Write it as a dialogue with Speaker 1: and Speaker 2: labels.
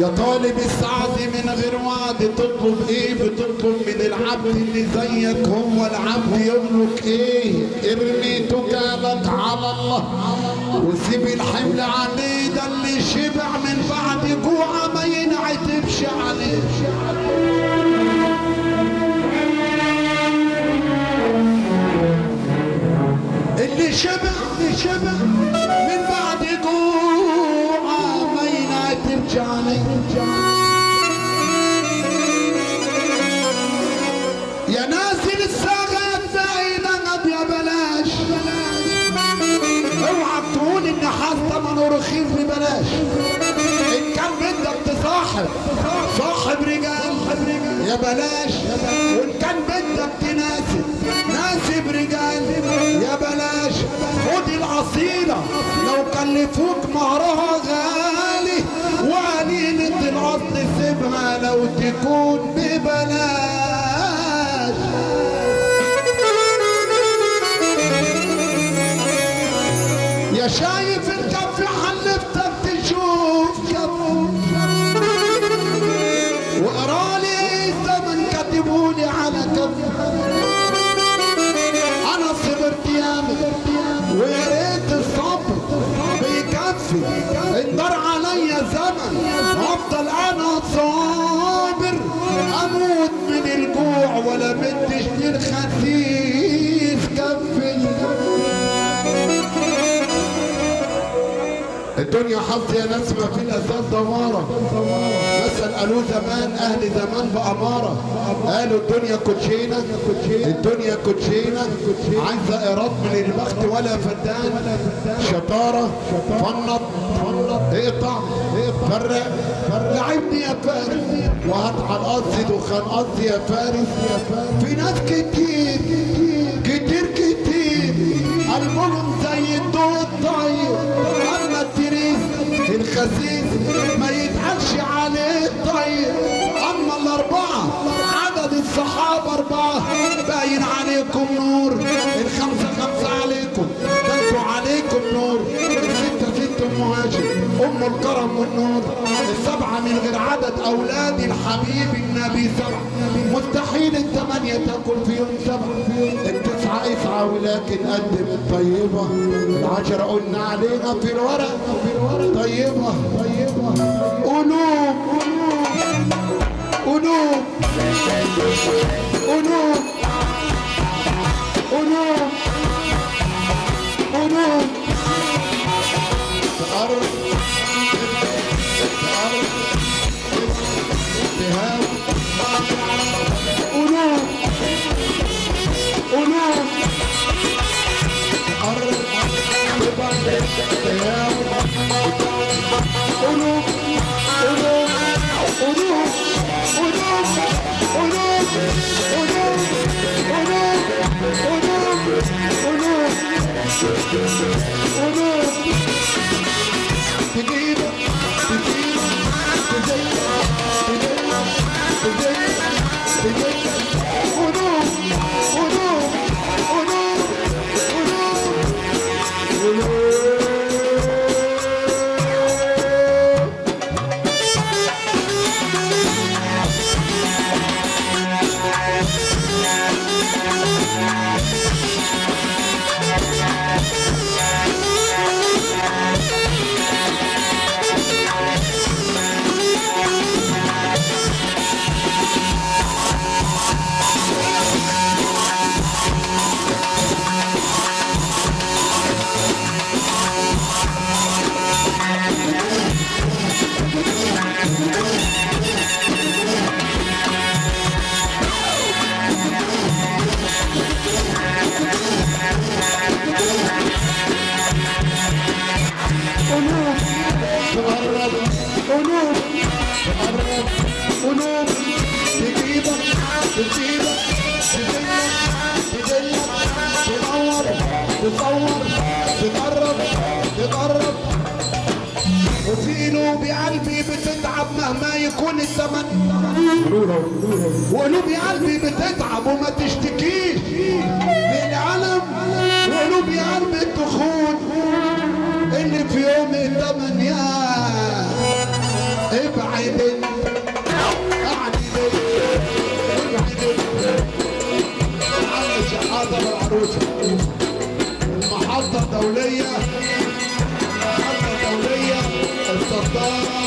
Speaker 1: يا طالب السعد من غير وعد تطلب ايه؟ بتطلب من العبد اللي زيك هو العبد يملك ايه؟ ارمي توكلك على الله وسيب الحمل عليه، ده اللي شبع من بعد جوع ما ينعتبش عليه. اللي شبع من بعد جوع ما ينعتبش عليه. يا نازل الساغات بعيدك يا بلاش، اوعى تقول ان حاسه منه رخيص ببلاش. ان كان بدك تصاحب صاحب رجال يا بلاش، وان كان بدك تناسب ناسب رجال يا بلاش. خد الاصيله لو كلفوك مهرها غالي، وقليله الاصل سيبها لو تكون ببلاش. يا شايف الكف حلفتك تشوف كف، وقرالي الزمن كتبولي على كف. انا صبرت ياما ويا ريت الصبر بيكفي، اندر عليا زمن افضل انا صابر، اموت من الجوع ولا بدش للخسيس كفي. الدنيا حظ يا ناس ما في الاساس دماره، مثل قالوه زمان اهل زمان باماره، قالوا الدنيا كوتشينه الدنيا كوتشينه، عايزه ايراد من البخت ولا فدان، شطاره فنط اقطع فرق لعبني يا فارس، وهات على القص دخان قص يا فارس. في ناس كتير قلبهم زي الدود طيب، اما التريس الخسيس ما يتقالش عليه طيب. اما الاربعه عدد الصحابه اربعه باين عليكم نور، الخمسه خمسه عليكم باتوا عليكم نور، السته ست مهاجر ام الكرم والنور، السبعه من غير عدد اولاد الحبيب النبي سبعه، مستحيل الثمانيه تاكل في يوم سبعه، التسعه اسعه ولكن قدم الطيبه، العشره قلنا علينا في الورق طيبه قلوب قلوب قلوب قلوب قلوب تقرب تهاب قلوب قلوب تقرب تهاب قلوب قلوب قلوب قلوب قلوب قلوب قلوب قلوب تجيب قلوب قلوب قلوب تجيبك تسيبك تدلك تنور تصور تقرب وفي قلوب قلبي بتتعب مهما يكون الزمن، وقلوب قلبي بتتعب وما تشتكيش للعالم، وقلوب قلبي تخون اللي في يوم الثمانية ابعد اوعي بنت يعني شحاتة بالعروسة المحطة الدولية السلطان